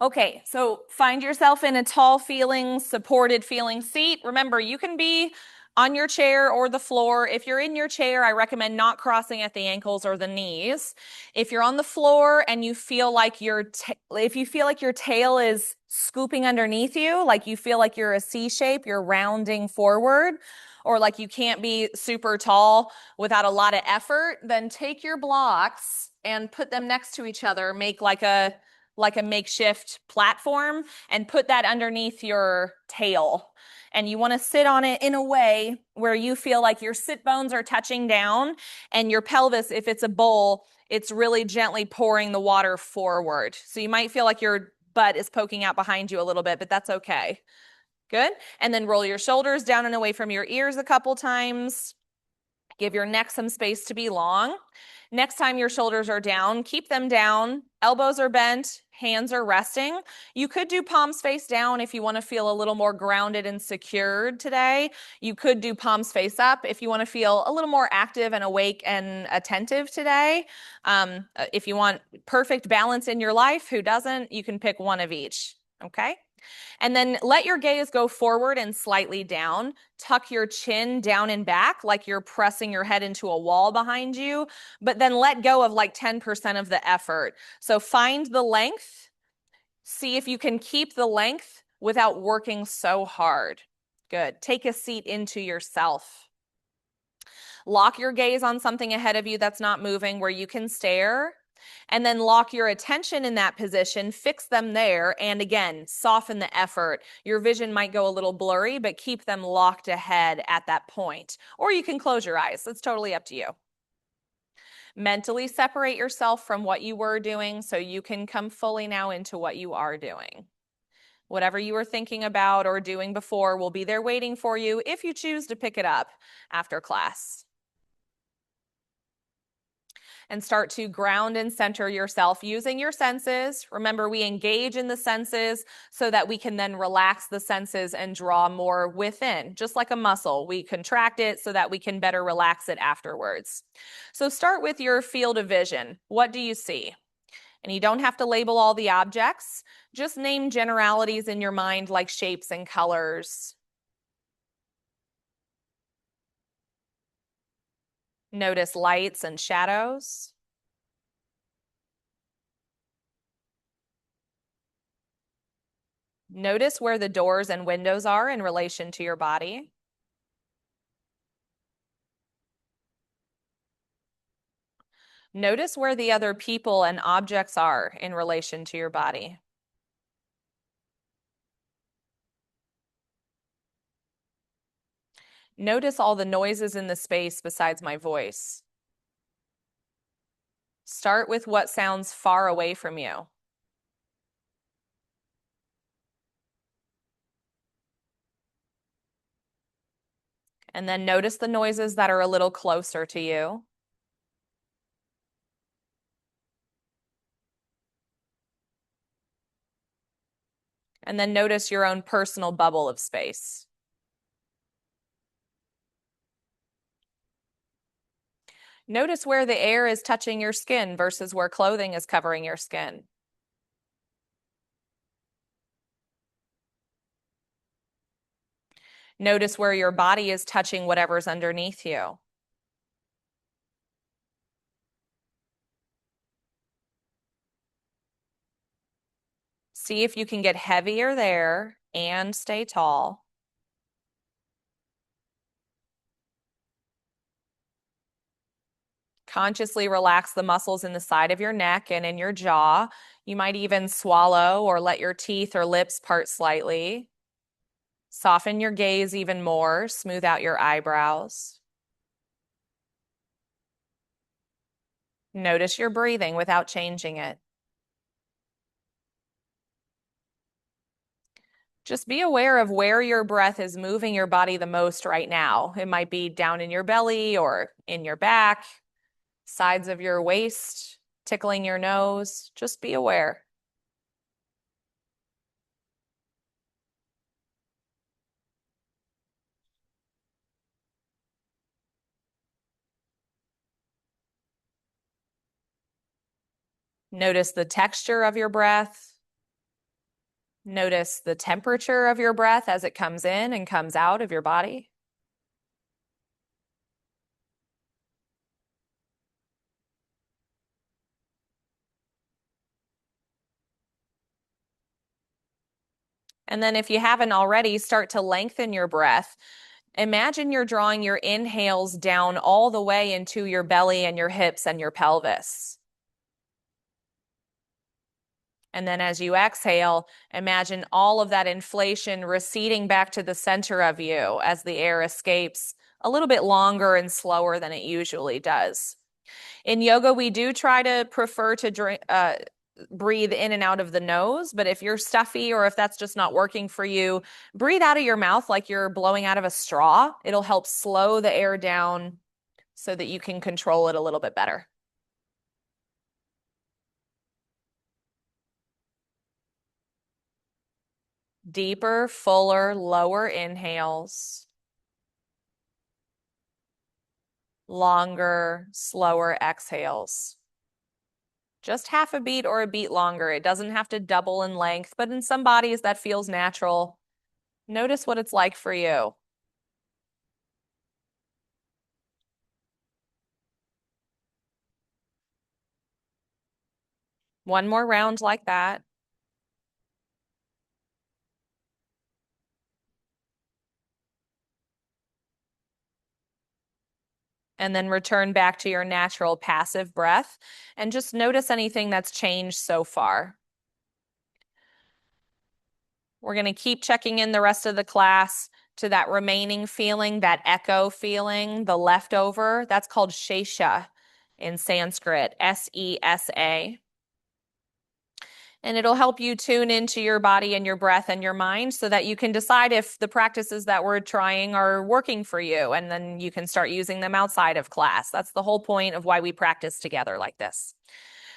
Okay, so find yourself in a tall feeling, supported feeling seat. Remember, you can be on your chair or the floor. If you're in your chair, I recommend not crossing at the ankles or the knees. If you're on the floor and you feel like if you feel like your tail is scooping underneath you, like you feel like you're a C shape, you're rounding forward, or like you can't be super tall without a lot of effort, then take your blocks and put them next to each other, make like a makeshift platform and put that underneath your tail. And you want to sit on it in a way where you feel like your sit bones are touching down and your pelvis, if it's a bowl, it's really gently pouring the water forward. So you might feel like your butt is poking out behind you a little bit, but that's okay. Good. And then roll your shoulders down and away from your ears a couple times. Give your neck some space to be long. Next time your shoulders are down, keep them down. Elbows are bent, hands are resting. You could do palms face down if you want to feel a little more grounded and secured today. You could do palms face up if you want to feel a little more active and awake and attentive today. If you want perfect balance in your life, who doesn't? You can pick one of each. Okay? And then let your gaze go forward and slightly down. Tuck your chin down and back like you're pressing your head into a wall behind you, but then let go of like 10% of the effort. So find the length. See if you can keep the length without working so hard. Good. Take a seat into yourself. Lock your gaze on something ahead of you that's not moving where you can stare. And then lock your attention in that position, fix them there, and again, soften the effort. Your vision might go a little blurry, but keep them locked ahead at that point. Or you can close your eyes. It's totally up to you. Mentally separate yourself from what you were doing so you can come fully now into what you are doing. Whatever you were thinking about or doing before will be there waiting for you if you choose to pick it up after class. And start to ground and center yourself using your senses. Remember, we engage in the senses so that we can then relax the senses and draw more within, just like a muscle. We contract it so that we can better relax it afterwards. So start with your field of vision. What do you see? And you don't have to label all the objects. Just name generalities in your mind like shapes and colors. Notice lights and shadows. Notice where the doors and windows are in relation to your body. Notice where the other people and objects are in relation to your body. Notice all the noises in the space besides my voice. Start with what sounds far away from you. And then notice the noises that are a little closer to you. And then notice your own personal bubble of space. Notice where the air is touching your skin versus where clothing is covering your skin. Notice where your body is touching whatever's underneath you. See if you can get heavier there and stay tall. Consciously relax the muscles in the side of your neck and in your jaw. You might even swallow or let your teeth or lips part slightly. Soften your gaze even more. Smooth out your eyebrows. Notice your breathing without changing it. Just be aware of where your breath is moving your body the most right now. It might be down in your belly or in your back, sides of your waist, tickling your nose. Just be aware. Notice the texture of your breath. Notice the temperature of your breath as it comes in and comes out of your body. And then if you haven't already, start to lengthen your breath. Imagine you're drawing your inhales down all the way into your belly and your hips and your pelvis. And then as you exhale, imagine all of that inflation receding back to the center of you as the air escapes a little bit longer and slower than it usually does. In yoga, we do try to prefer to breathe in and out of the nose, but if you're stuffy or if that's just not working for you, breathe out of your mouth like you're blowing out of a straw. It'll help slow the air down so that you can control it a little bit better. Deeper, fuller, lower inhales. Longer, slower exhales. Just half a beat or a beat longer. It doesn't have to double in length, but in some bodies that feels natural. Notice what it's like for you. One more round like that. And then return back to your natural passive breath and just notice anything that's changed so far. We're going to keep checking in the rest of the class to that remaining feeling, that echo feeling, the leftover. That's called shesha in Sanskrit, S-E-S-A. And it'll help you tune into your body and your breath and your mind so that you can decide if the practices that we're trying are working for you. And then you can start using them outside of class. That's the whole point of why we practice together like this.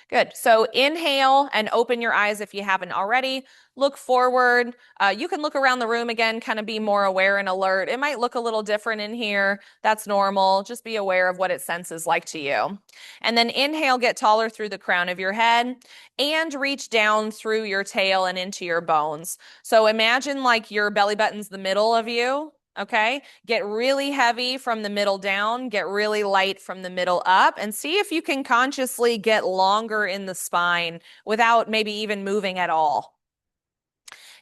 Good. So inhale and open your eyes if you haven't already. Look forward. You can look around the room again, kind of be more aware and alert. It might look a little different in here. That's normal. Just be aware of what it senses like to you. And then inhale, get taller through the crown of your head and reach down through your tail and into your bones. So imagine like your belly button's the middle of you. Okay, get really heavy from the middle down, get really light from the middle up, and see if you can consciously get longer in the spine without maybe even moving at all.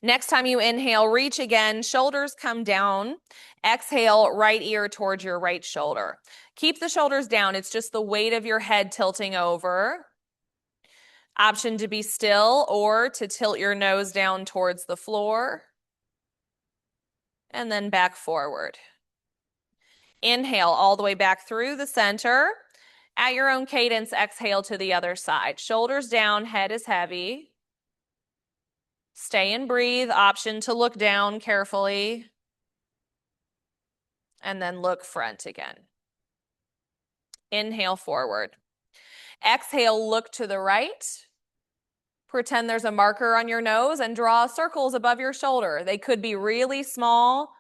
Next time you inhale, reach again, shoulders come down. Exhale, right ear towards your right shoulder. Keep the shoulders down, it's just the weight of your head tilting over. Option to be still or to tilt your nose down towards the floor. And then back forward. Inhale all the way back through the center. At your own cadence, exhale to the other side. Shoulders down, head is heavy. Stay and breathe. Option to look down carefully. And then look front again. Inhale forward. Exhale, look to the right. Pretend there's a marker on your nose and draw circles above your shoulder. They could be really small.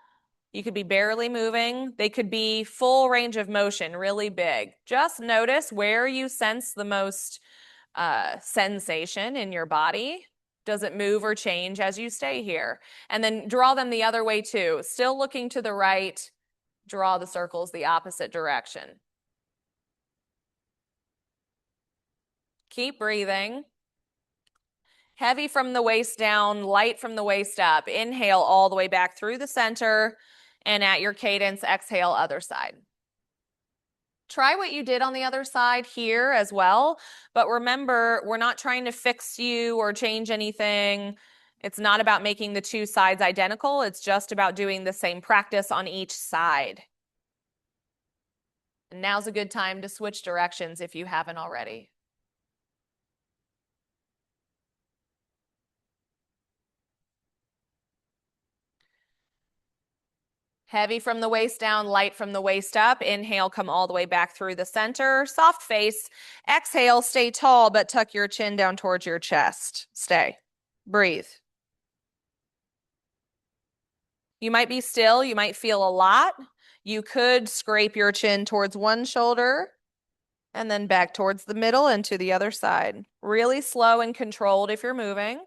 You could be barely moving. They could be full range of motion, really big. Just notice where you sense the most sensation in your body. Does it move or change as you stay here? And then draw them the other way too. Still looking to the right, draw the circles the opposite direction. Keep breathing. Heavy from the waist down, light from the waist up. Inhale all the way back through the center. And at your cadence, exhale other side. Try what you did on the other side here as well. But remember, we're not trying to fix you or change anything. It's not about making the two sides identical. It's just about doing the same practice on each side. And now's a good time to switch directions if you haven't already. Heavy from the waist down, light from the waist up. Inhale, come all the way back through the center. Soft face. Exhale, stay tall, but tuck your chin down towards your chest. Stay. Breathe. You might be still. You might feel a lot. You could scrape your chin towards one shoulder and then back towards the middle and to the other side. Really slow and controlled if you're moving.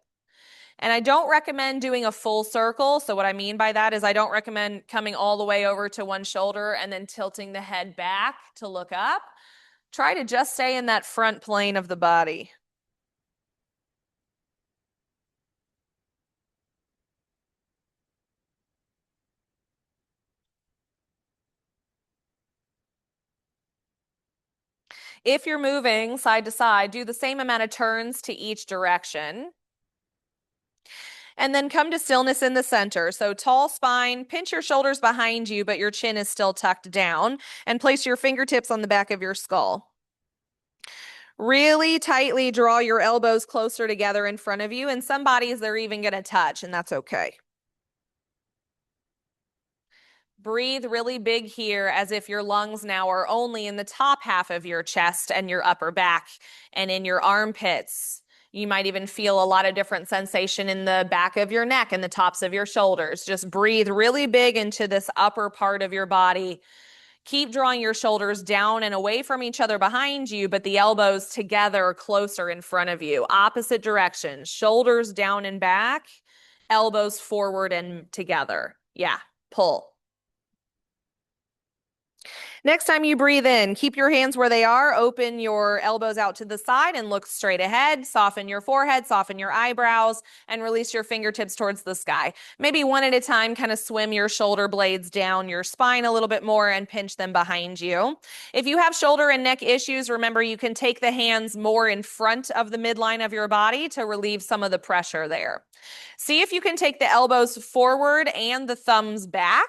And I don't recommend doing a full circle. So what I mean by that is I don't recommend coming all the way over to one shoulder and then tilting the head back to look up. Try to just stay in that front plane of the body. If you're moving side to side, do the same amount of turns to each direction. And then come to stillness in the center. So tall spine, pinch your shoulders behind you, but your chin is still tucked down, and place your fingertips on the back of your skull. Really tightly draw your elbows closer together in front of you. In some bodies, they're even going to touch, and that's okay. Breathe really big here as if your lungs now are only in the top half of your chest and your upper back and in your armpits. You might even feel a lot of different sensation in the back of your neck and the tops of your shoulders. Just breathe really big into this upper part of your body. Keep drawing your shoulders down and away from each other behind you, but the elbows together closer in front of you. Opposite direction. Shoulders down and back, elbows forward and together. Yeah, pull. Next time you breathe in, keep your hands where they are, open your elbows out to the side and look straight ahead. Soften your forehead, soften your eyebrows, and release your fingertips towards the sky. Maybe one at a time, kind of swim your shoulder blades down your spine a little bit more and pinch them behind you. If you have shoulder and neck issues, remember you can take the hands more in front of the midline of your body to relieve some of the pressure there. See if you can take the elbows forward and the thumbs back.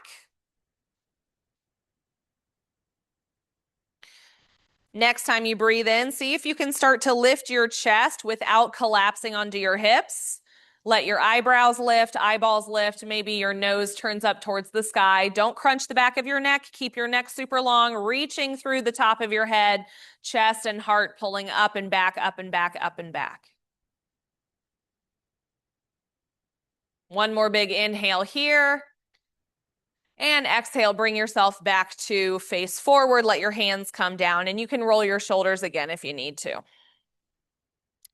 Next time you breathe in, see if you can start to lift your chest without collapsing onto your hips. Let your eyebrows lift, eyeballs lift. Maybe your nose turns up towards the sky. Don't crunch the back of your neck. Keep your neck super long, reaching through the top of your head, chest and heart pulling up and back, up and back, up and back. One more big inhale here. And exhale, bring yourself back to face forward. Let your hands come down, and you can roll your shoulders again if you need to.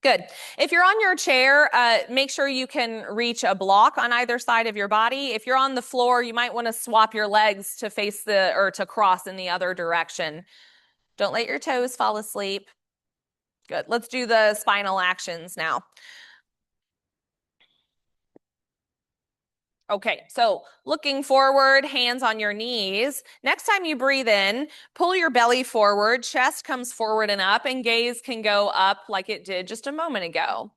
Good. If you're on your chair, make sure you can reach a block on either side of your body. If you're on the floor, you might want to swap your legs to face or to cross in the other direction. Don't let your toes fall asleep. Good. Let's do the spinal actions now. Okay, so looking forward, hands on your knees. Next time you breathe in, pull your belly forward, chest comes forward and up, and gaze can go up like it did just a moment ago.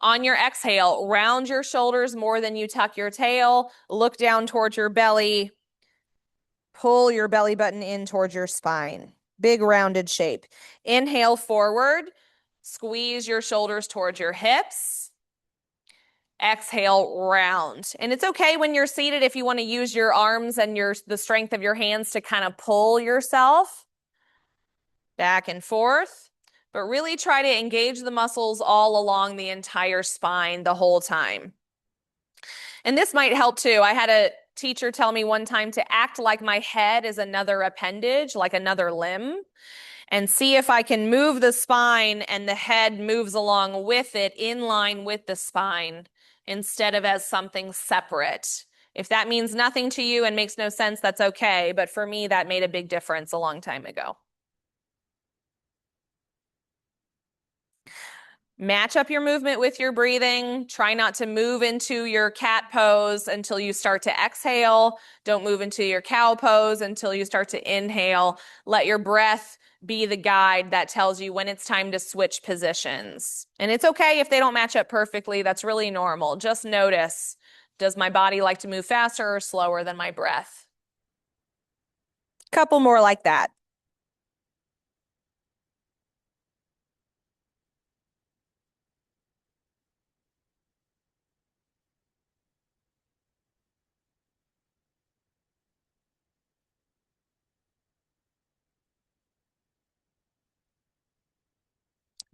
On your exhale, round your shoulders more than you tuck your tail. Look down towards your belly. Pull your belly button in towards your spine. Big rounded shape. Inhale forward. Squeeze your shoulders towards your hips. Exhale, round. And it's okay when you're seated if you want to use your arms and the strength of your hands to kind of pull yourself back and forth. But really try to engage the muscles all along the entire spine the whole time. And this might help too. I had a teacher tell me one time to act like my head is another appendage, like another limb, and see if I can move the spine and the head moves along with it in line with the spine instead of as something separate. If that means nothing to you and makes no sense, that's okay. But for me, that made a big difference a long time ago. Match up your movement with your breathing. Try not to move into your cat pose until you start to exhale. Don't move into your cow pose until you start to inhale. Let your breath be the guide that tells you when it's time to switch positions. And it's okay if they don't match up perfectly. That's really normal. Just notice, does my body like to move faster or slower than my breath? Couple more like that.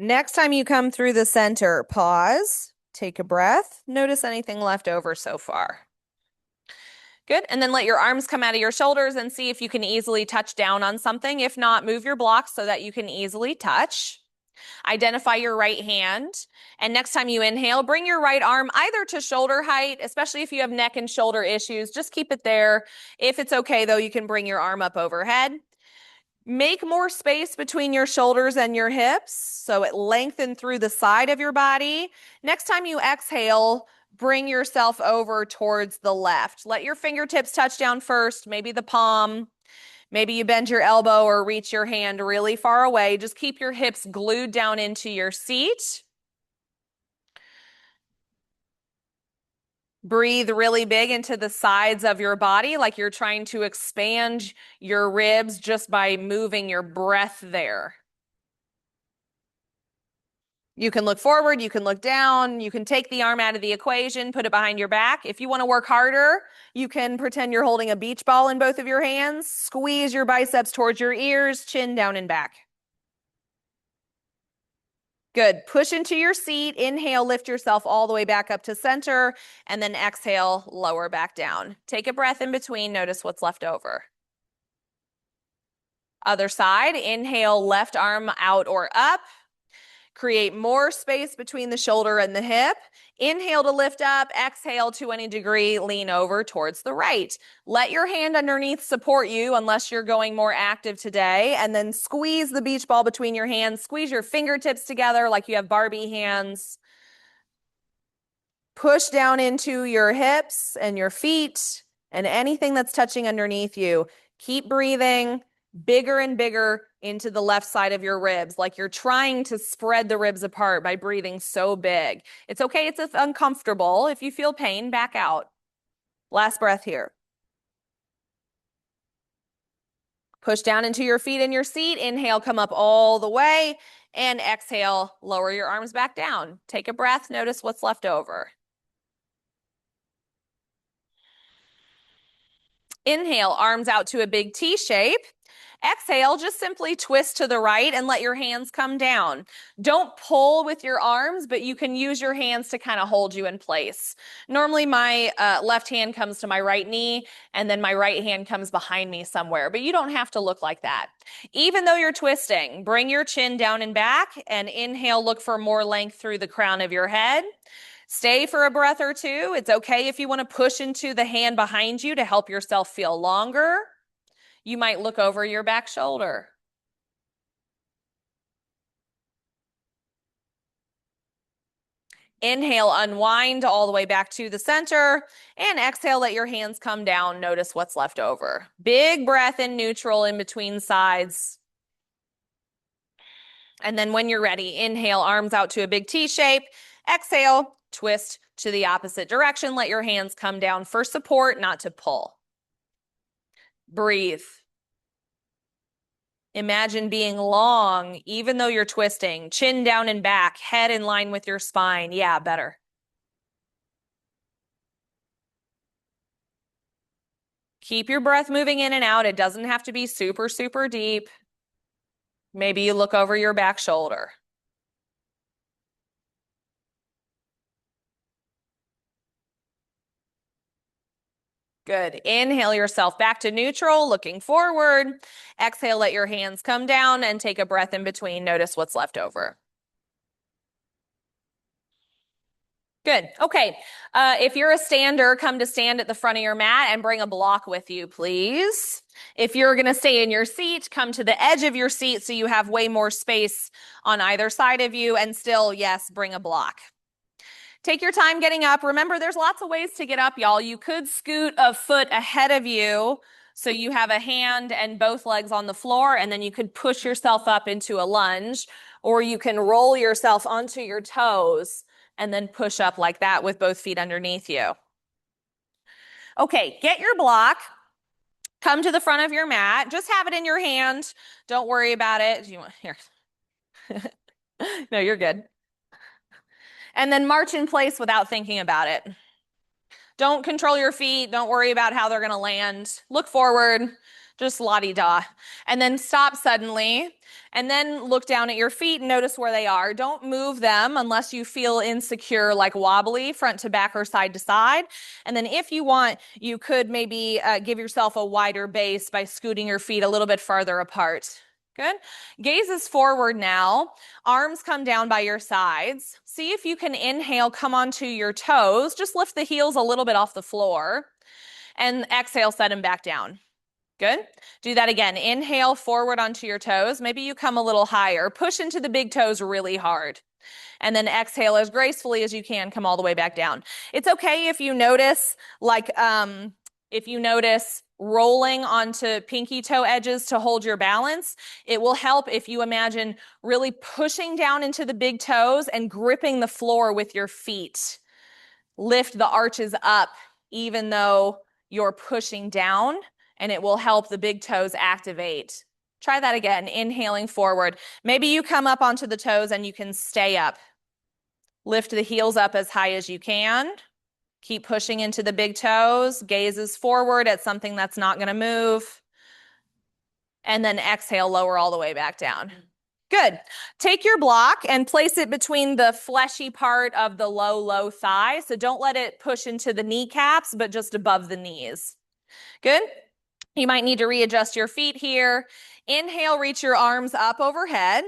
Next time you come through the center, pause, take a breath, notice anything left over so far. Good. And then let your arms come out of your shoulders and see if you can easily touch down on something. If not, move your blocks so that you can easily touch. Identify your right hand. And next time you inhale, bring your right arm either to shoulder height, especially if you have neck and shoulder issues. Just keep it there. If it's okay, though, you can bring your arm up overhead. Make more space between your shoulders and your hips so it lengthens through the side of your body. Next time you exhale, bring yourself over towards the left. Let your fingertips touch down first, maybe the palm. Maybe you bend your elbow or reach your hand really far away. Just keep your hips glued down into your seat. Breathe really big into the sides of your body, like you're trying to expand your ribs just by moving your breath there. You can look forward, you can look down, you can take the arm out of the equation, put it behind your back. If you want to work harder, you can pretend you're holding a beach ball in both of your hands. Squeeze your biceps towards your ears, chin down and back. Good. Push into your seat. Inhale, lift yourself all the way back up to center, and then exhale, lower back down. Take a breath in between. Notice what's left over. Other side. Inhale, left arm out or up. Create more space between the shoulder and the hip. Inhale to lift up. Exhale to any degree, lean over towards the right. Let your hand underneath support you unless you're going more active today. And then squeeze the beach ball between your hands. Squeeze your fingertips together like you have Barbie hands. Push down into your hips and your feet and anything that's touching underneath you. Keep breathing. Bigger and bigger into the left side of your ribs, like you're trying to spread the ribs apart by breathing so big. It's okay, it's uncomfortable. If you feel pain, back out. Last breath here. Push down into your feet and your seat. Inhale, come up all the way. And exhale, lower your arms back down. Take a breath, notice what's left over. Inhale, arms out to a big T shape. Exhale, just simply twist to the right and let your hands come down. Don't pull with your arms, but you can use your hands to kind of hold you in place. Normally, my left hand comes to my right knee, and then my right hand comes behind me somewhere, but you don't have to look like that. Even though you're twisting, bring your chin down and back, and inhale, look for more length through the crown of your head. Stay for a breath or two. It's okay if you want to push into the hand behind you to help yourself feel longer. You might look over your back shoulder. Inhale, unwind all the way back to the center, and exhale, let your hands come down. Notice what's left over. Big breath in neutral in between sides. And then when you're ready, inhale, arms out to a big T shape. Exhale, twist to the opposite direction. Let your hands come down for support, not to pull. Breathe. Imagine being long, even though you're twisting. Chin down and back, head in line with your spine. Yeah, better. Keep your breath moving in and out. It doesn't have to be super, super deep. Maybe you look over your back shoulder. Good. Inhale yourself back to neutral, looking forward. Exhale, let your hands come down and take a breath in between. Notice what's left over. Good. Okay. If you're a stander, come to stand at the front of your mat and bring a block with you, please. If you're going to stay in your seat, come to the edge of your seat so you have way more space on either side of you, and still, yes, bring a block. Take your time getting up. Remember, there's lots of ways to get up, y'all. You could scoot a foot ahead of you so you have a hand and both legs on the floor, and then you could push yourself up into a lunge, or you can roll yourself onto your toes and then push up like that with both feet underneath you. Okay, get your block. Come to the front of your mat. Just have it in your hand. Don't worry about it. Do you want here? No, you're good. And then march in place without thinking about it. Don't control your feet. Don't worry about how they're going to land. Look forward. Just la-di-da. And then stop suddenly. And then look down at your feet and notice where they are. Don't move them unless you feel insecure, like wobbly, front to back or side to side. And then if you want, you could maybe give yourself a wider base by scooting your feet a little bit farther apart. Good. Gaze is forward now. Arms come down by your sides. See if you can inhale, come onto your toes. Just lift the heels a little bit off the floor. And exhale, set them back down. Good. Do that again. Inhale forward onto your toes. Maybe you come a little higher. Push into the big toes really hard. And then exhale as gracefully as you can, come all the way back down. It's okay if you notice, rolling onto pinky toe edges to hold your balance. It will help if you imagine really pushing down into the big toes and gripping the floor with your feet. Lift the arches up even though you're pushing down, and it will help the big toes activate. Try that again, inhaling forward. Maybe you come up onto the toes and you can stay up. Lift the heels up as high as you can. Keep pushing into the big toes. Gazes forward at something that's not going to move. And then exhale, lower all the way back down. Good. Take your block and place it between the fleshy part of the low thigh. So don't let it push into the kneecaps, but just above the knees. Good. You might need to readjust your feet here. Inhale, reach your arms up overhead.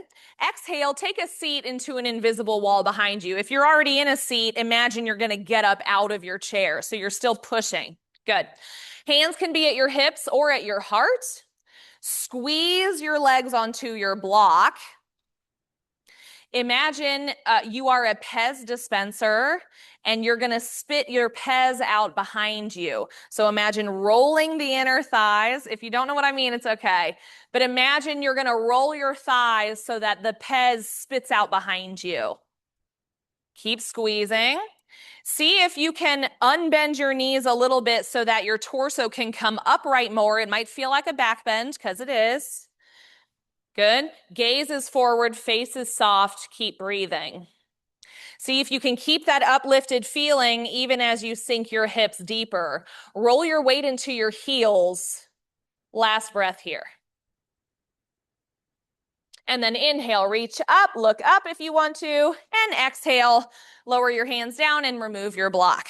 Exhale, take a seat into an invisible wall behind you. If you're already in a seat, imagine you're going to get up out of your chair, so you're still pushing. Good. Hands can be at your hips or at your heart. Squeeze your legs onto your block. Imagine you are a Pez dispenser and you're going to spit your Pez out behind you. So imagine rolling the inner thighs. If you don't know what I mean, it's okay. But imagine you're going to roll your thighs so that the Pez spits out behind you. Keep squeezing. See if you can unbend your knees a little bit so that your torso can come upright more. It might feel like a back bend because it is. Good. Gaze is forward, face is soft. Keep breathing. See if you can keep that uplifted feeling even as you sink your hips deeper. Roll your weight into your heels. Last breath here. And then inhale, reach up, look up if you want to, and exhale, lower your hands down and remove your block.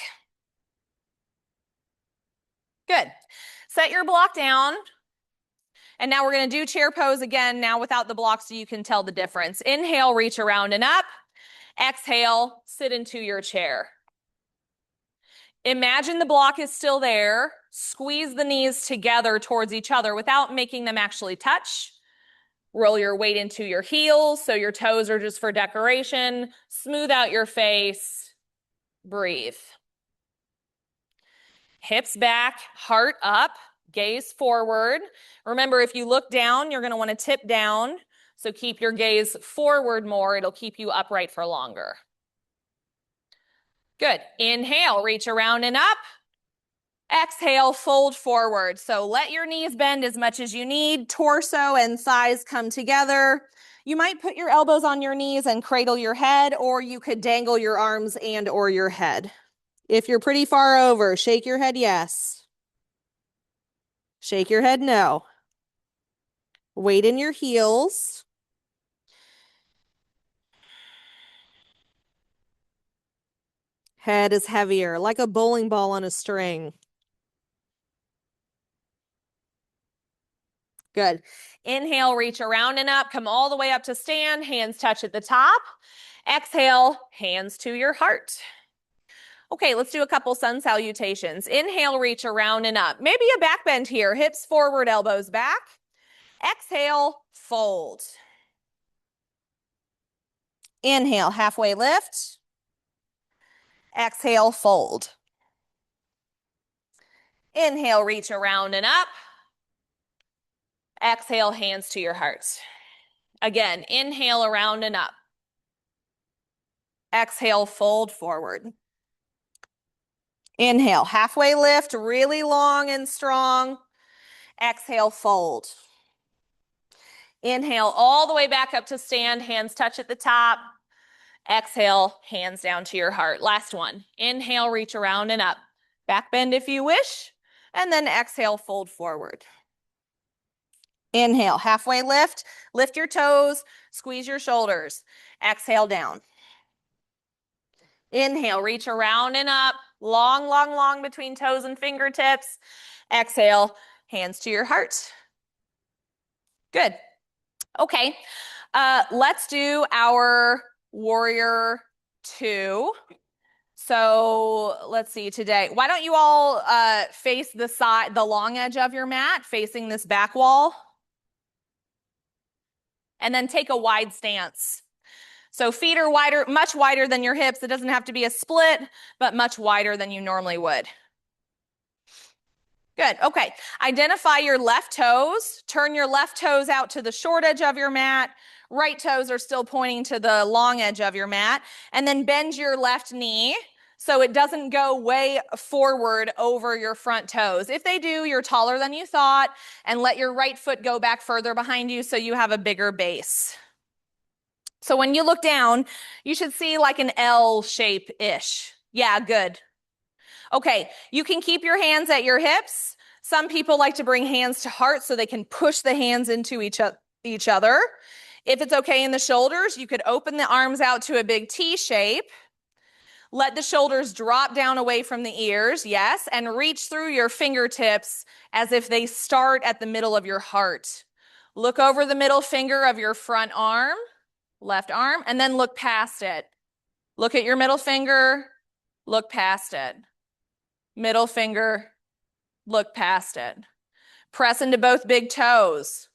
Good. Set your block down. And now we're going to do chair pose again, now without the block so you can tell the difference. Inhale, reach around and up. Exhale, sit into your chair. Imagine the block is still there. Squeeze the knees together towards each other without making them actually touch. Roll your weight into your heels so your toes are just for decoration. Smooth out your face. Breathe. Hips back, heart up. Gaze forward. Remember, if you look down, you're going to want to tip down. So keep your gaze forward more. It'll keep you upright for longer. Good. Inhale, reach around and up. Exhale, fold forward. So let your knees bend as much as you need. Torso and thighs come together. You might put your elbows on your knees and cradle your head, or you could dangle your arms and or your head. If you're pretty far over, shake your head yes. Shake your head no. Weight in your heels. Head is heavier, like a bowling ball on a string. Good. Inhale, reach around and up. Come all the way up to stand. Hands touch at the top. Exhale, hands to your heart. Okay, let's do a couple sun salutations. Inhale, reach around and up. Maybe a back bend here. Hips forward, elbows back. Exhale, fold. Inhale, halfway lift. Exhale, fold. Inhale, reach around and up. Exhale, hands to your heart. Again, inhale around and up. Exhale, fold forward. Inhale, halfway lift, really long and strong. Exhale, fold. Inhale all the way back up to stand, hands touch at the top. Exhale, hands down to your heart. Last one. Inhale, reach around and up. Back bend if you wish. And then exhale, fold forward. Inhale, halfway lift. Lift your toes, squeeze your shoulders. Exhale down. Inhale, reach around and up. Long, long, long between toes and fingertips. Exhale, hands to your heart. Good. Okay, let's do our warrior two. So let's see today. Why don't you all face the side, the long edge of your mat, facing this back wall, and then take a wide stance. So feet are wider, much wider than your hips. It doesn't have to be a split, but much wider than you normally would. Good. Okay. Identify your left toes. Turn your left toes out to the short edge of your mat. Right toes are still pointing to the long edge of your mat. And then bend your left knee so it doesn't go way forward over your front toes. If they do, you're taller than you thought. And let your right foot go back further behind you so you have a bigger base. So when you look down, you should see like an L shape-ish. Yeah, good. Okay, you can keep your hands at your hips. Some people like to bring hands to heart so they can push the hands into each other. If it's okay in the shoulders, you could open the arms out to a big T shape. Let the shoulders drop down away from the ears, yes, and reach through your fingertips as if they start at the middle of your heart. Look over the middle finger of your front arm, left arm, and then look past it. Look at your middle finger, look past it. Middle finger, look past it. Press into both big toes.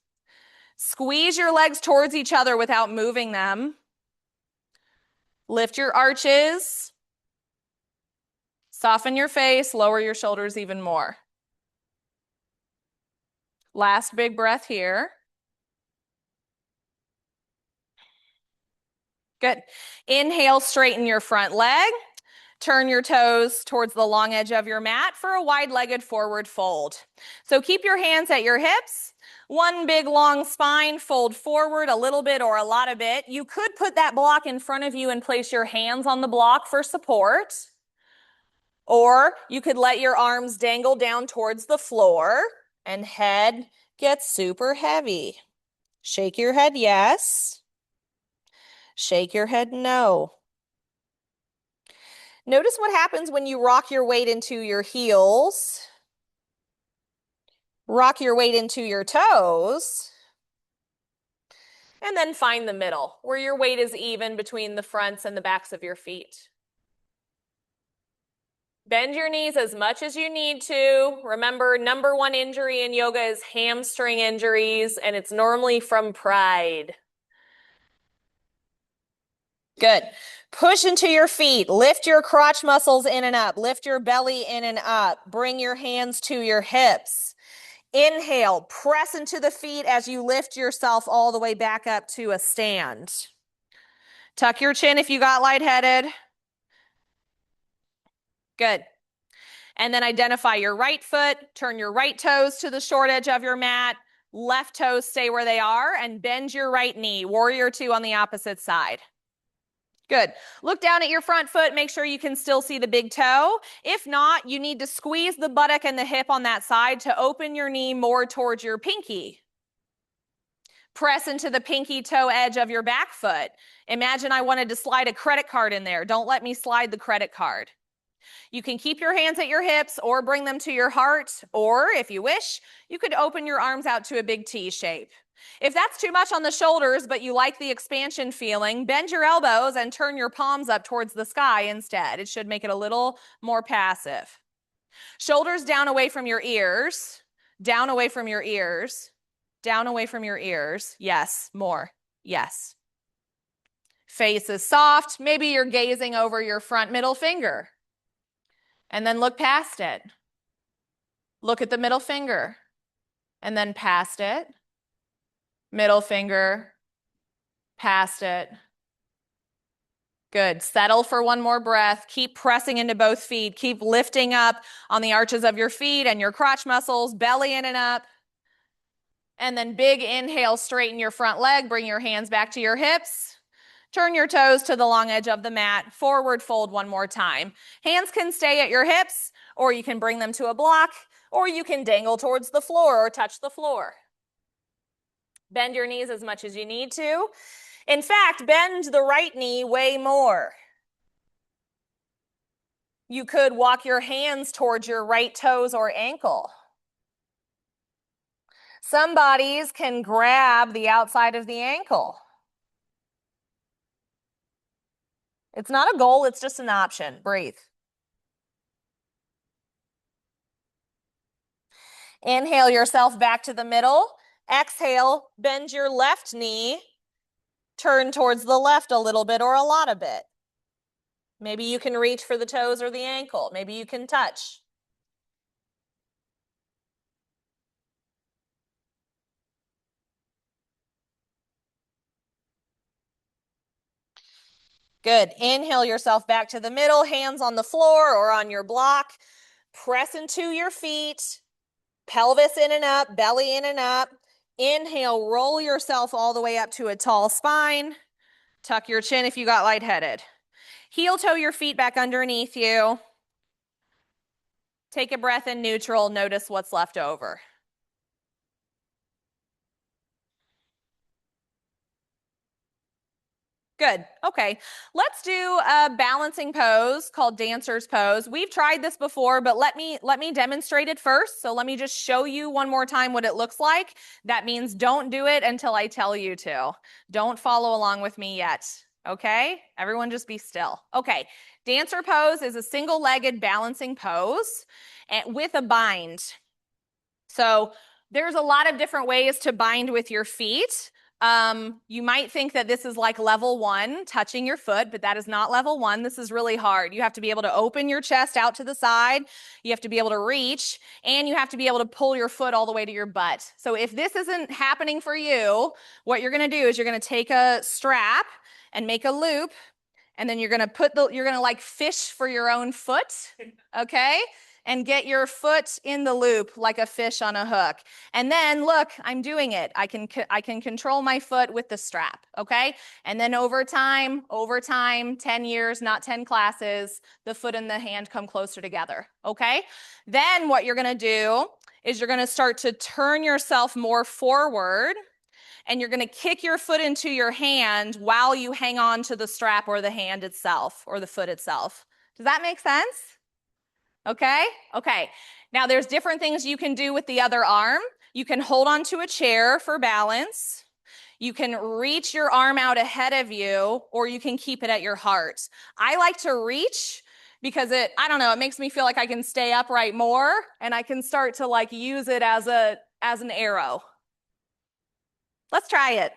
Squeeze your legs towards each other without moving them. Lift your arches. Soften your face, lower your shoulders even more. Last big breath here. Good. Inhale, straighten your front leg. Turn your toes towards the long edge of your mat for a wide-legged forward fold. So keep your hands at your hips. One big long spine, fold forward a little bit or a lot of it. You could put that block in front of you and place your hands on the block for support. Or you could let your arms dangle down towards the floor and head gets super heavy. Shake your head yes. Shake your head no. Notice what happens when you rock your weight into your heels. Rock your weight into your toes. And then find the middle, where your weight is even between the fronts and the backs of your feet. Bend your knees as much as you need to. Remember, number one injury in yoga is hamstring injuries, and it's normally from pride. Good. Push into your feet. Lift your crotch muscles in and up. Lift your belly in and up. Bring your hands to your hips. Inhale, press into the feet as you lift yourself all the way back up to a stand. Tuck your chin if you got lightheaded. Good. And then identify your right foot. Turn your right toes to the short edge of your mat. Left toes stay where they are and bend your right knee. Warrior two on the opposite side. Good. Look down at your front foot. Make sure you can still see the big toe. If not, you need to squeeze the buttock and the hip on that side to open your knee more towards your pinky. Press into the pinky toe edge of your back foot. Imagine I wanted to slide a credit card in there. Don't let me slide the credit card. You can keep your hands at your hips or bring them to your heart, or if you wish, you could open your arms out to a big T shape. If that's too much on the shoulders, but you like the expansion feeling, bend your elbows and turn your palms up towards the sky instead. It should make it a little more passive. Shoulders down away from your ears, down away from your ears, down away from your ears. Yes, more. Yes. Face is soft. Maybe you're gazing over your front middle finger. And then look past it. Look at the middle finger. And then past it. Middle finger. Past it. Good. Settle for one more breath. Keep pressing into both feet. Keep lifting up on the arches of your feet and your crotch muscles, belly in and up. And then big inhale, straighten your front leg. Bring your hands back to your hips. Turn your toes to the long edge of the mat. Forward fold one more time. Hands can stay at your hips, or you can bring them to a block, or you can dangle towards the floor or touch the floor. Bend your knees as much as you need to. In fact, bend the right knee way more. You could walk your hands towards your right toes or ankle. Some bodies can grab the outside of the ankle. It's not a goal, it's just an option. Breathe. Inhale yourself back to the middle. Exhale, bend your left knee. Turn towards the left a little bit or a lot of bit. Maybe you can reach for the toes or the ankle. Maybe you can touch. Good. Inhale yourself back to the middle, hands on the floor or on your block. Press into your feet, pelvis in and up, belly in and up. Inhale, roll yourself all the way up to a tall spine. Tuck your chin if you got lightheaded. Heel toe your feet back underneath you. Take a breath in neutral. Notice what's left over. Good. Okay. Let's do a balancing pose called dancer's pose. We've tried this before, but let me demonstrate it first. So let me just show you one more time what it looks like. That means don't do it until I tell you to. Don't follow along with me yet. Okay? Everyone just be still. Okay. Dancer pose is a single-legged balancing pose with a bind. So there's a lot of different ways to bind with your feet. You might think that this is like level 1, touching your foot, but that is not level 1. This is really hard. You have to be able to open your chest out to the side. You have to be able to reach, and you have to be able to pull your foot all the way to your butt. So if this isn't happening for you, what you're going to do is you're going to take a strap and make a loop, and then you're going to like fish for your own foot, okay? And get your foot in the loop like a fish on a hook. And then look, I'm doing it. I can control my foot with the strap, okay? And then over time, 10 years, not 10 classes, the foot and the hand come closer together, okay? Then what you're gonna do is you're gonna start to turn yourself more forward, and you're gonna kick your foot into your hand while you hang on to the strap or the hand itself or the foot itself. Does that make sense? Okay? Okay. Now there's different things you can do with the other arm. You can hold onto a chair for balance. You can reach your arm out ahead of you, or you can keep it at your heart. I like to reach because it makes me feel like I can stay upright more, and I can start to like use it as an arrow. Let's try it.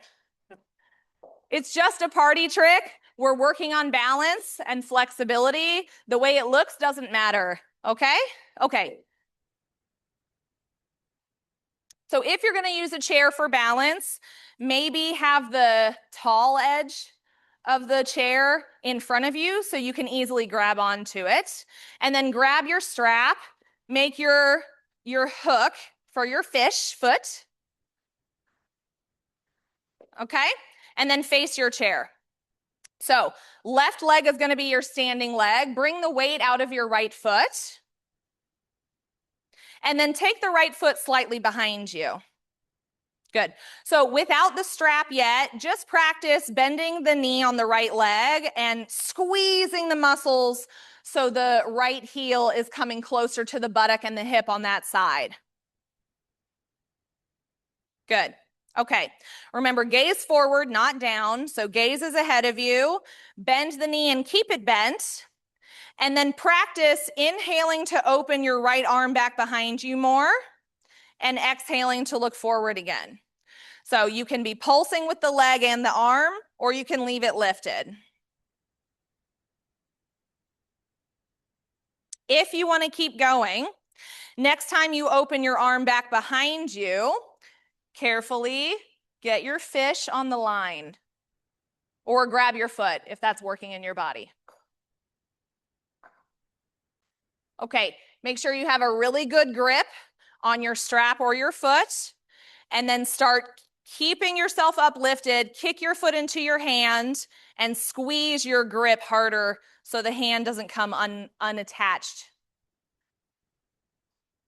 It's just a party trick. We're working on balance and flexibility. The way it looks doesn't matter. Okay? Okay. So if you're going to use a chair for balance, maybe have the tall edge of the chair in front of you so you can easily grab onto it. And then grab your strap, make your hook for your fish foot. Okay? And then face your chair. So left leg is going to be your standing leg. Bring the weight out of your right foot. And then take the right foot slightly behind you. Good. So without the strap yet, just practice bending the knee on the right leg and squeezing the muscles so the right heel is coming closer to the buttock and the hip on that side. Good. Okay. Remember, gaze forward, not down. So gaze is ahead of you. Bend the knee and keep it bent. And then practice inhaling to open your right arm back behind you more and exhaling to look forward again. So you can be pulsing with the leg and the arm, or you can leave it lifted. If you want to keep going, next time you open your arm back behind you, carefully get your fish on the line, or grab your foot if that's working in your body. Okay, make sure you have a really good grip on your strap or your foot, and then start keeping yourself uplifted. Kick your foot into your hand and squeeze your grip harder so the hand doesn't come unattached.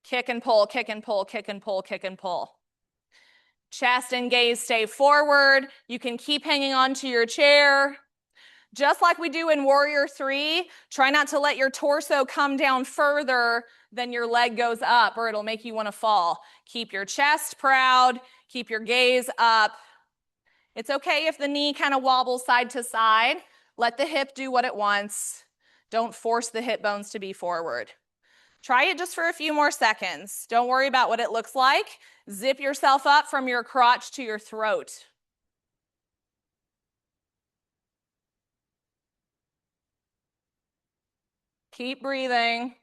Kick and pull, kick and pull, kick and pull, kick and pull. Chest and gaze stay forward. You can keep hanging on to your chair. Just like we do in Warrior 3, try not to let your torso come down further than your leg goes up, or it'll make you want to fall. Keep your chest proud, keep your gaze up. It's okay if the knee kind of wobbles side to side. Let the hip do what it wants. Don't force the hip bones to be forward. Try it just for a few more seconds. Don't worry about what it looks like. Zip yourself up from your crotch to your throat. Keep breathing.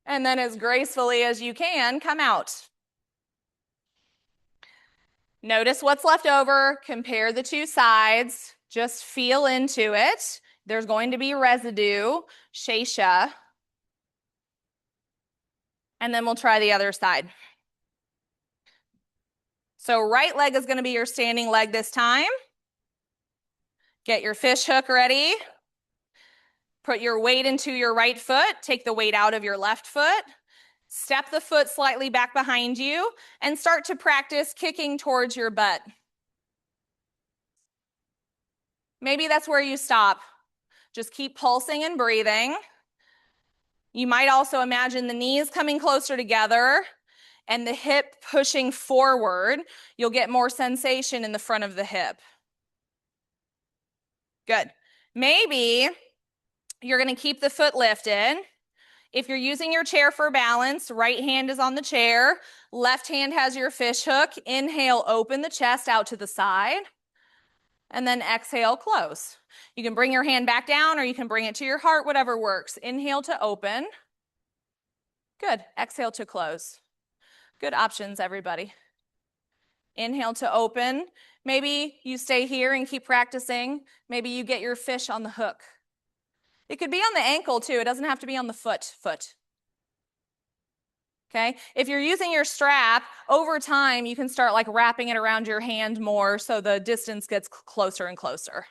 And then as gracefully as you can, come out. Notice what's left over. Compare the two sides. Just feel into it. There's going to be residue, shesha. And then we'll try the other side. So right leg is going to be your standing leg this time. Get your fish hook ready. Put your weight into your right foot. Take the weight out of your left foot. Step the foot slightly back behind you and start to practice kicking towards your butt. Maybe that's where you stop. Just keep pulsing and breathing. You might also imagine the knees coming closer together and the hip pushing forward. You'll get more sensation in the front of the hip. Good. Maybe you're going to keep the foot lifted. If you're using your chair for balance, right hand is on the chair, left hand has your fish hook. Inhale, open the chest out to the side, and then exhale, close. You can bring your hand back down or you can bring it to your heart, whatever works. Inhale to open. Good. Exhale to close. Good options, everybody. Inhale to open. Maybe you stay here and keep practicing. Maybe you get your fish on the hook. It could be on the ankle too. It doesn't have to be on the foot. Okay? If you're using your strap, over time you can start like wrapping it around your hand more so the distance gets closer and closer.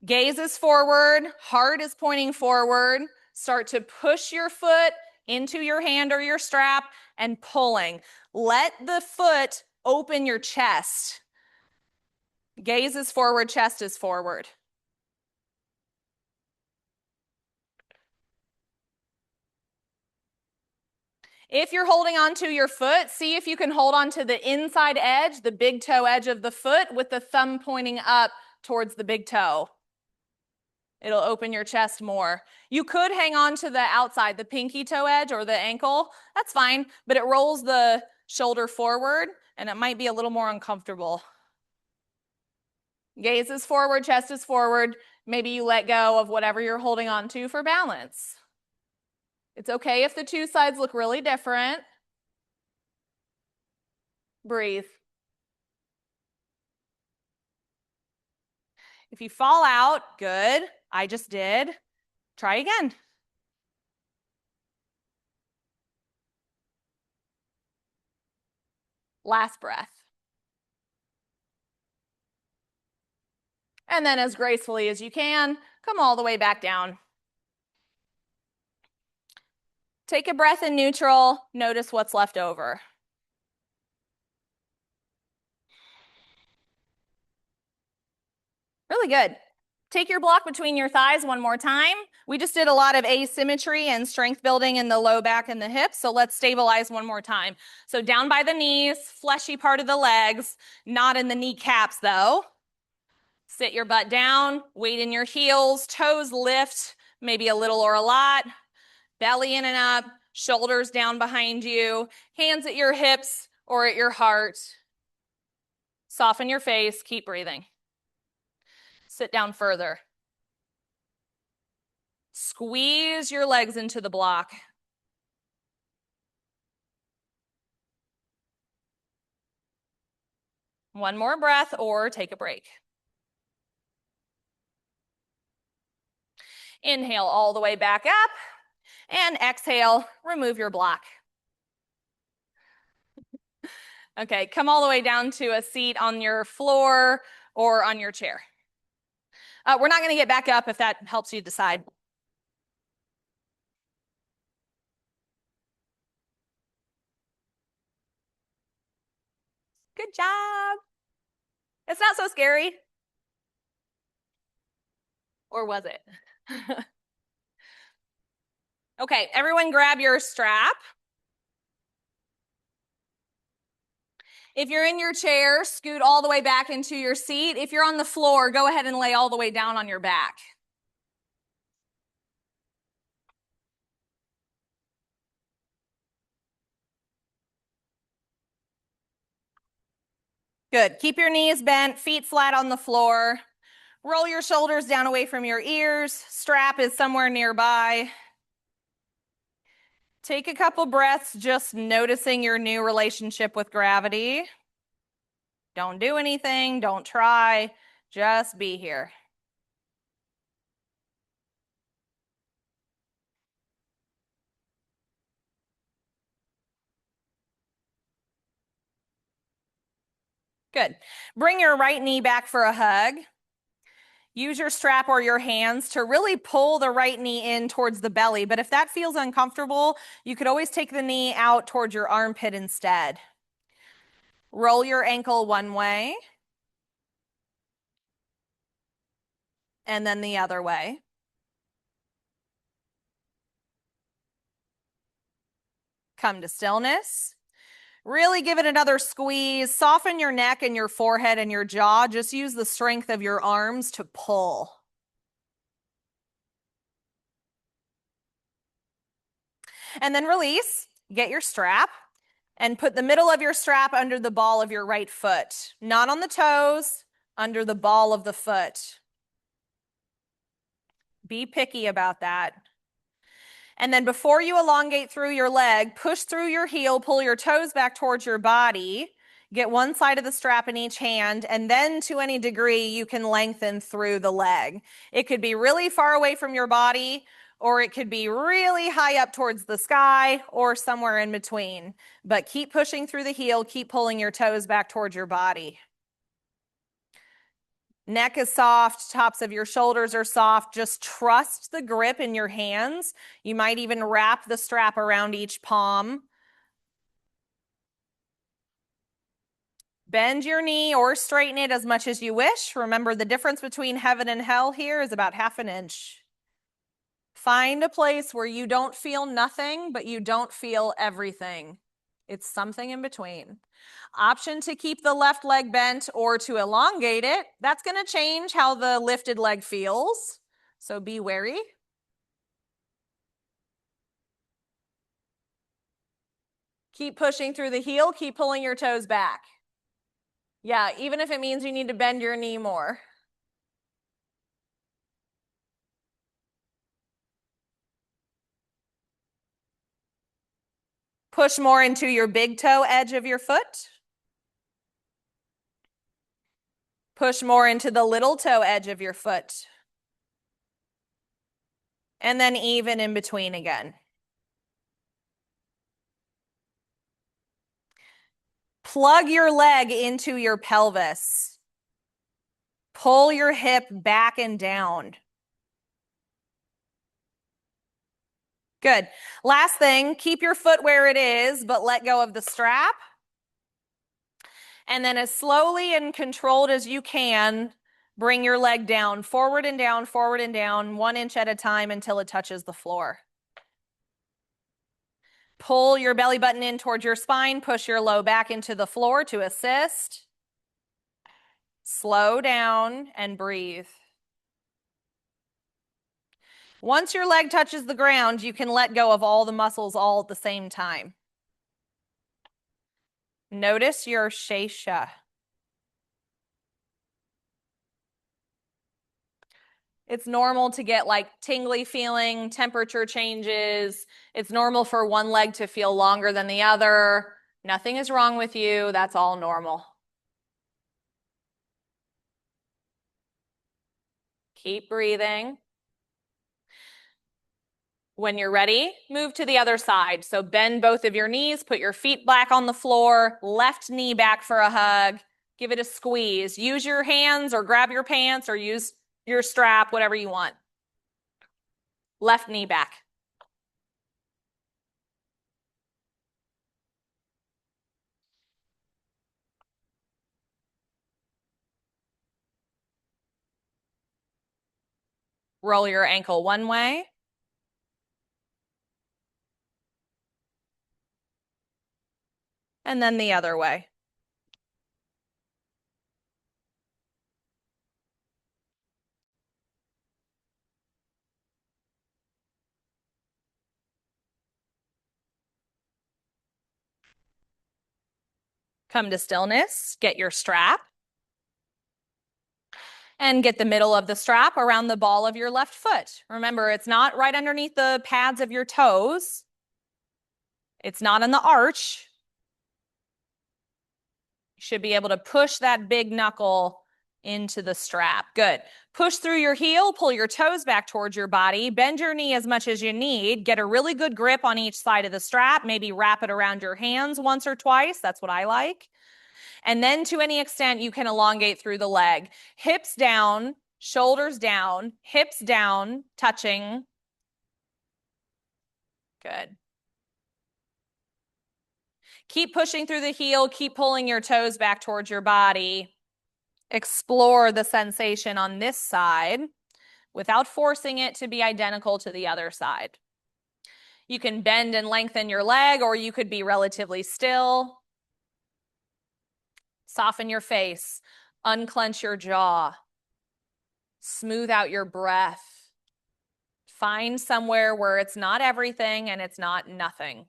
Gaze is forward, heart is pointing forward. Start to push your foot into your hand or your strap and pulling. Let the foot open your chest. Gaze is forward, chest is forward. If you're holding onto your foot, see if you can hold onto the inside edge, the big toe edge of the foot, with the thumb pointing up towards the big toe. It'll open your chest more. You could hang on to the outside, the pinky toe edge or the ankle. That's fine, but it rolls the shoulder forward and it might be a little more uncomfortable. Gaze is forward, chest is forward. Maybe you let go of whatever you're holding on to for balance. It's okay if the two sides look really different. Breathe. If you fall out, good. I just did. Try again. Last breath. And then as gracefully as you can, come all the way back down. Take a breath in neutral. Notice what's left over. Really good. Take your block between your thighs one more time. We just did a lot of asymmetry and strength building in the low back and the hips, so let's stabilize one more time. So down by the knees, fleshy part of the legs, not in the kneecaps though. Sit your butt down, weight in your heels, toes lift, maybe a little or a lot. Belly in and up, shoulders down behind you, hands at your hips or at your heart. Soften your face, keep breathing. Sit down further. Squeeze your legs into the block. One more breath or take a break. Inhale all the way back up and exhale, remove your block. Okay, come all the way down to a seat on your floor or on your chair. We're not going to get back up if that helps you decide. Good job. It's not so scary. Or was it? Okay, everyone grab your strap. If you're in your chair, scoot all the way back into your seat. If you're on the floor, go ahead and lay all the way down on your back. Good. Keep your knees bent, feet flat on the floor. Roll your shoulders down away from your ears. Strap is somewhere nearby. Take a couple breaths, just noticing your new relationship with gravity. Don't do anything, don't try, just be here. Good. Bring your right knee back for a hug. Use your strap or your hands to really pull the right knee in towards the belly. But if that feels uncomfortable, you could always take the knee out towards your armpit instead. Roll your ankle one way and then the other way. Come to stillness. Really give it another squeeze. Soften your neck and your forehead and your jaw. Just use the strength of your arms to pull. And then release. Get your strap and put the middle of your strap under the ball of your right foot. Not on the toes, under the ball of the foot. Be picky about that. And then before you elongate through your leg, push through your heel, pull your toes back towards your body. Get one side of the strap in each hand, and then to any degree, you can lengthen through the leg. It could be really far away from your body, or it could be really high up towards the sky, or somewhere in between. But keep pushing through the heel, keep pulling your toes back towards your body. Neck is soft, tops of your shoulders are soft. Just trust the grip in your hands. You might even wrap the strap around each palm. Bend your knee or straighten it as much as you wish. Remember, the difference between heaven and hell here is about half an inch. Find a place where you don't feel nothing, but you don't feel everything. It's something in between. Option to keep the left leg bent or to elongate it. That's going to change how the lifted leg feels. So be wary. Keep pushing through the heel. Keep pulling your toes back. Yeah, even if it means you need to bend your knee more. Push more into your big toe edge of your foot. Push more into the little toe edge of your foot. And then even in between again. Plug your leg into your pelvis. Pull your hip back and down. Good. Last thing, keep your foot where it is, but let go of the strap. And then as slowly and controlled as you can, bring your leg down, forward and down, 1 inch at a time until it touches the floor. Pull your belly button in towards your spine, push your low back into the floor to assist. Slow down and breathe. Once your leg touches the ground, you can let go of all the muscles all at the same time. Notice your shesha. It's normal to get like tingly feeling, temperature changes. It's normal for one leg to feel longer than the other. Nothing is wrong with you. That's all normal. Keep breathing. When you're ready, move to the other side. So bend both of your knees, put your feet back on the floor, left knee back for a hug. Give it a squeeze. Use your hands or grab your pants or use your strap, whatever you want. Left knee back. Roll your ankle one way. And then the other way. Come to stillness, get your strap, and get the middle of the strap around the ball of your left foot. Remember, it's not right underneath the pads of your toes. It's not in the arch. You should be able to push that big knuckle into the strap. Good. Push through your heel, pull your toes back towards your body, bend your knee as much as you need, get a really good grip on each side of the strap, maybe wrap it around your hands once or twice. That's what I like. And then to any extent, you can elongate through the leg. Hips down, shoulders down, hips down, touching. Good. Keep pushing through the heel, keep pulling your toes back towards your body. Explore the sensation on this side without forcing it to be identical to the other side. You can bend and lengthen your leg, or you could be relatively still. Soften your face, unclench your jaw, smooth out your breath. Find somewhere where it's not everything and it's not nothing.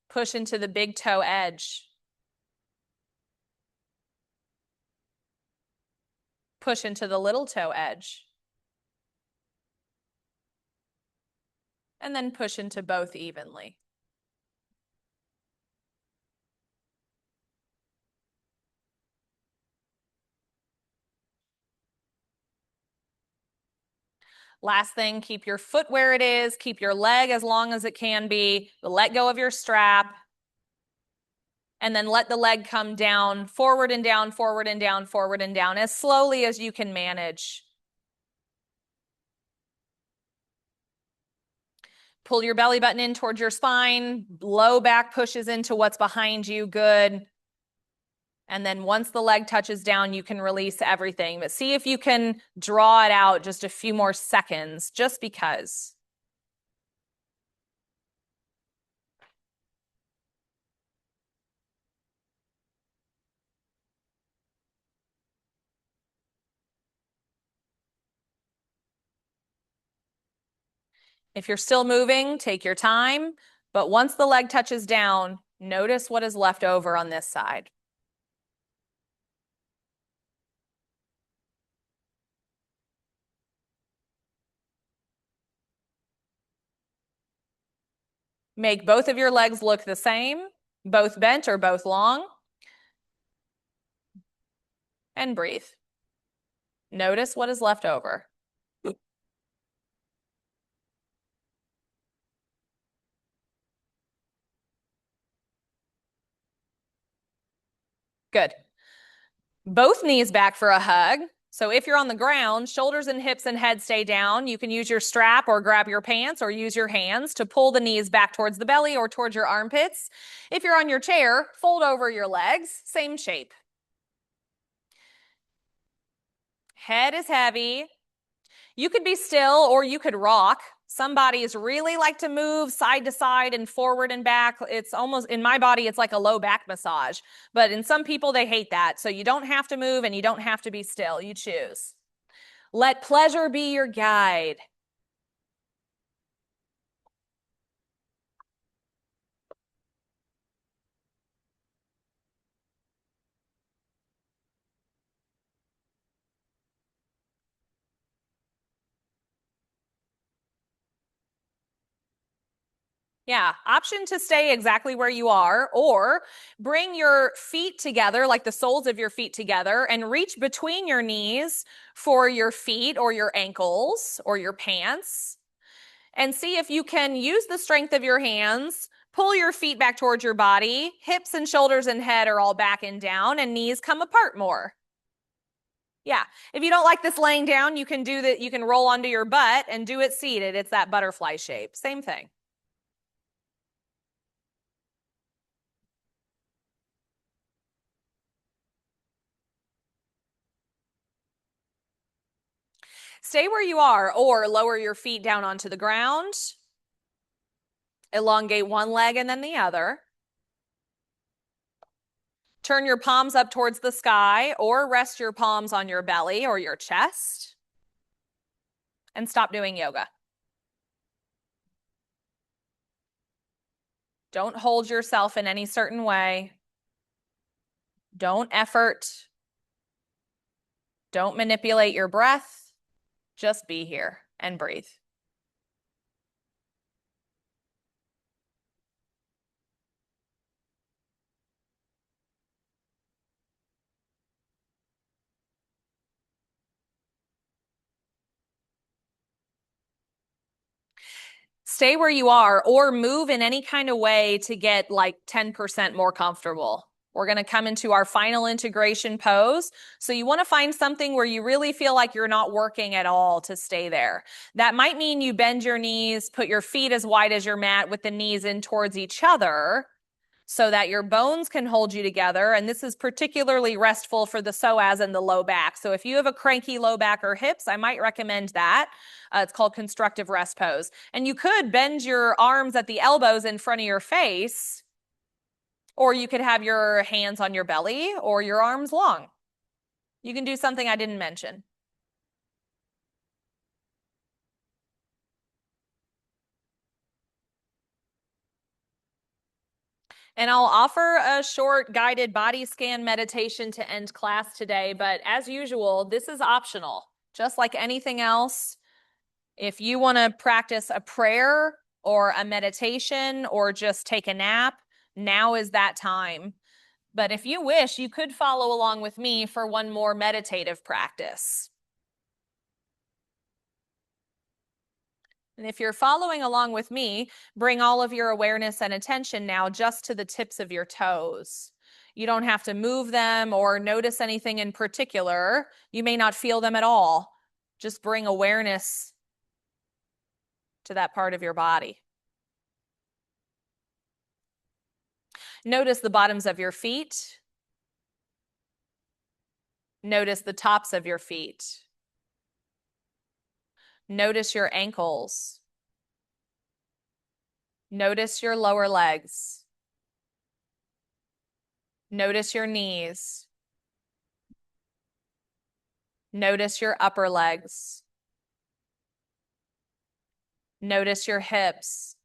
Push into the big toe edge. Push into the little toe edge. And then push into both evenly. Last thing, keep your foot where it is, keep your leg as long as it can be, let go of your strap, and then let the leg come down, forward and down, forward and down, forward and down, as slowly as you can manage. Pull your belly button in towards your spine, low back pushes into what's behind you, good. And then once the leg touches down, you can release everything. But see if you can draw it out just a few more seconds, just because. If you're still moving, take your time. But once the leg touches down, notice what is left over on this side. Make both of your legs look the same, both bent or both long. And breathe. Notice what is left over. Good. Both knees back for a hug. So if you're on the ground, shoulders and hips and head stay down. You can use your strap or grab your pants or use your hands to pull the knees back towards the belly or towards your armpits. If you're on your chair, fold over your legs, same shape. Head is heavy. You could be still or you could rock. Some bodies really like to move side to side and forward and back. It's almost, in my body, it's like a low back massage. But in some people, they hate that. So you don't have to move and you don't have to be still. You choose. Let pleasure be your guide. Yeah, option to stay exactly where you are, or bring your feet together, like the soles of your feet together, and reach between your knees for your feet or your ankles or your pants. And see if you can use the strength of your hands, pull your feet back towards your body, hips and shoulders and head are all back and down, and knees come apart more. Yeah, if you don't like this laying down, you can do that. You can roll onto your butt and do it seated. It's that butterfly shape. Same thing. Stay where you are or lower your feet down onto the ground. Elongate one leg and then the other. Turn your palms up towards the sky or rest your palms on your belly or your chest. And stop doing yoga. Don't hold yourself in any certain way. Don't effort. Don't manipulate your breath. Just be here and breathe. Stay where you are or move in any kind of way to get like 10% more comfortable. We're going to come into our final integration pose. So you want to find something where you really feel like you're not working at all to stay there. That might mean you bend your knees, put your feet as wide as your mat with the knees in towards each other so that your bones can hold you together. And this is particularly restful for the psoas and the low back. So if you have a cranky low back or hips, I might recommend that. It's called constructive rest pose. And you could bend your arms at the elbows in front of your face, or you could have your hands on your belly or your arms long. You can do something I didn't mention. And I'll offer a short guided body scan meditation to end class today, but as usual, this is optional. Just like anything else, if you want to practice a prayer or a meditation or just take a nap, now is that time. But if you wish, you could follow along with me for one more meditative practice. And if you're following along with me, bring all of your awareness and attention now just to the tips of your toes. You don't have to move them or notice anything in particular. You may not feel them at all. Just bring awareness to that part of your body. Notice the bottoms of your feet. Notice the tops of your feet. Notice your ankles. Notice your lower legs. Notice your knees. Notice your upper legs. Notice your hips.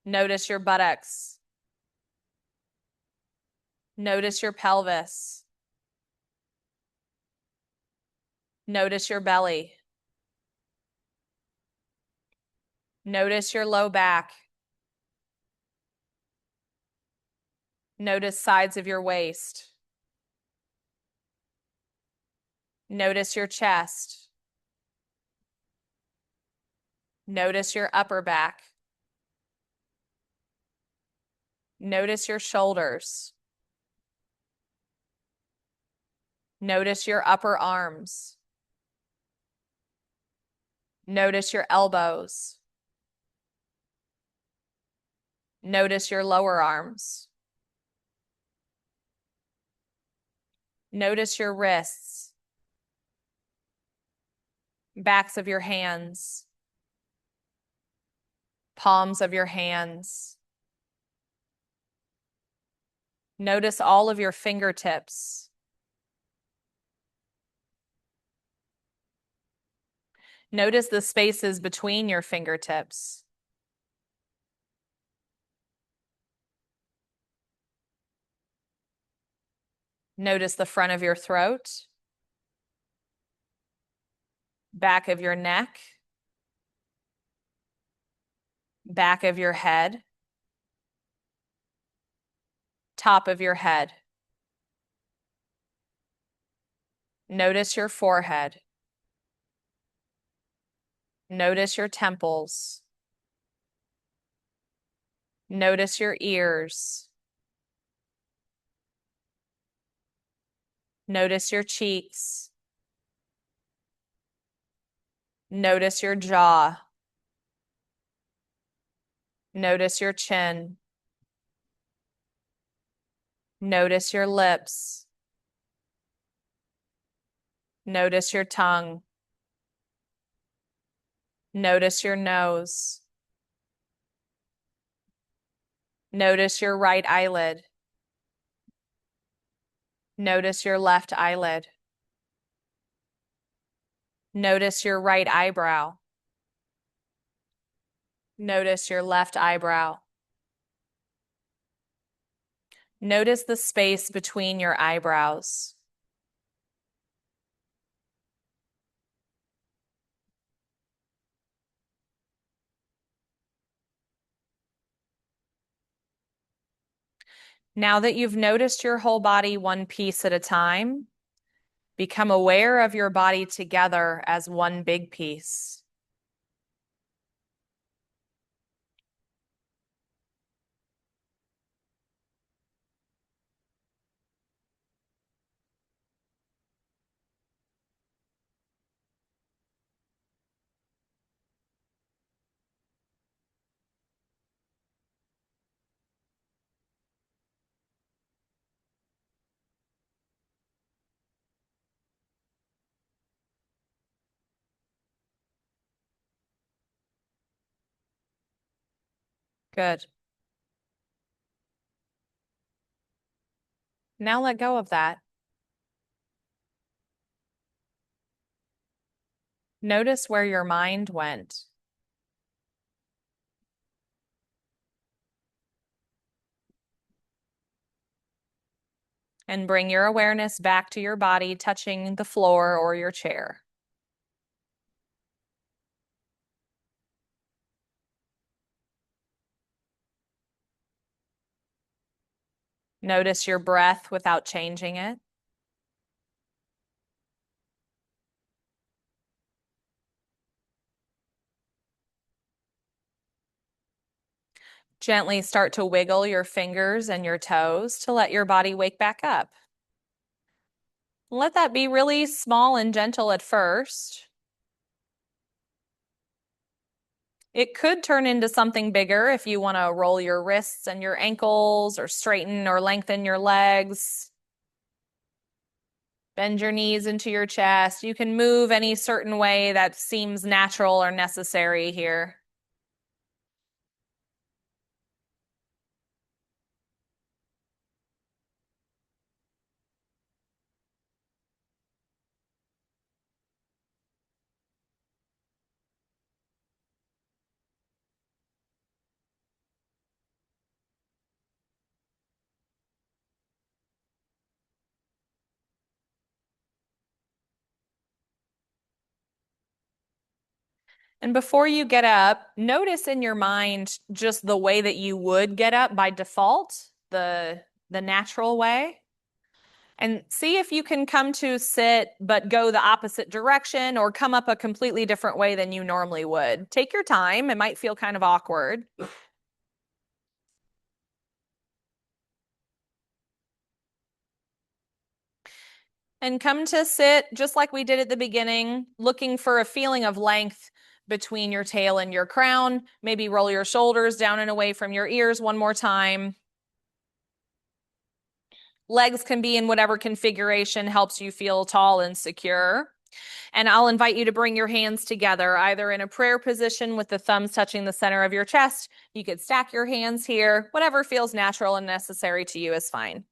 Notice your buttocks. Notice your pelvis. Notice your belly. Notice your low back. Notice sides of your waist. Notice your chest. Notice your upper back. Notice your shoulders. Notice your upper arms. Notice your elbows. Notice your lower arms. Notice your wrists, backs of your hands, palms of your hands. Notice all of your fingertips. Notice the spaces between your fingertips. Notice the front of your throat, back of your neck, back of your head, top of your head. Notice your forehead. Notice your temples. Notice your ears. Notice your cheeks. Notice your jaw. Notice your chin. Notice your lips. Notice your tongue. Notice your nose. Notice your right eyelid. Notice your left eyelid. Notice your right eyebrow. Notice your left eyebrow. Notice the space between your eyebrows. Now that you've noticed your whole body one piece at a time, become aware of your body together as one big piece. Good. Now let go of that. Notice where your mind went. And bring your awareness back to your body, touching the floor or your chair. Notice your breath without changing it. Gently start to wiggle your fingers and your toes to let your body wake back up. Let that be really small and gentle at first. It could turn into something bigger if you want to roll your wrists and your ankles or straighten or lengthen your legs. Bend your knees into your chest. You can move any certain way that seems natural or necessary here. And before you get up, notice in your mind just the way that you would get up by default, the natural way. And see if you can come to sit, but go the opposite direction or come up a completely different way than you normally would. Take your time. It might feel kind of awkward. And come to sit just like we did at the beginning, looking for a feeling of length between your tail and your crown. Maybe roll your shoulders down and away from your ears one more time. Legs can be in whatever configuration helps you feel tall and secure. And I'll invite you to bring your hands together, either in a prayer position with the thumbs touching the center of your chest. You could stack your hands here. Whatever feels natural and necessary to you is fine.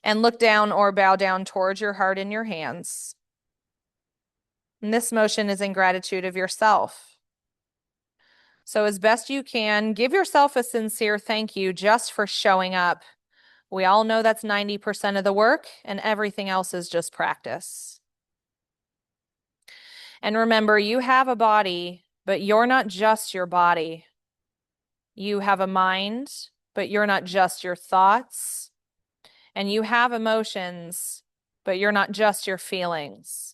And look down or bow down towards your heart in your hands. And this motion is in gratitude of yourself. So as best you can, give yourself a sincere thank you just for showing up. We all know that's 90% of the work, and everything else is just practice. And remember, you have a body, but you're not just your body. You have a mind, but you're not just your thoughts. And you have emotions, but you're not just your feelings.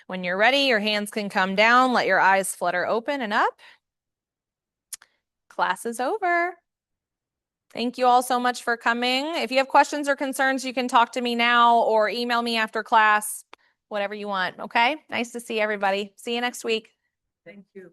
When you're ready, your hands can come down. Let your eyes flutter open and up. Class is over. Thank you all so much for coming. If you have questions or concerns, you can talk to me now or email me after class, whatever you want. Okay? Nice to see everybody. See you next week. Thank you.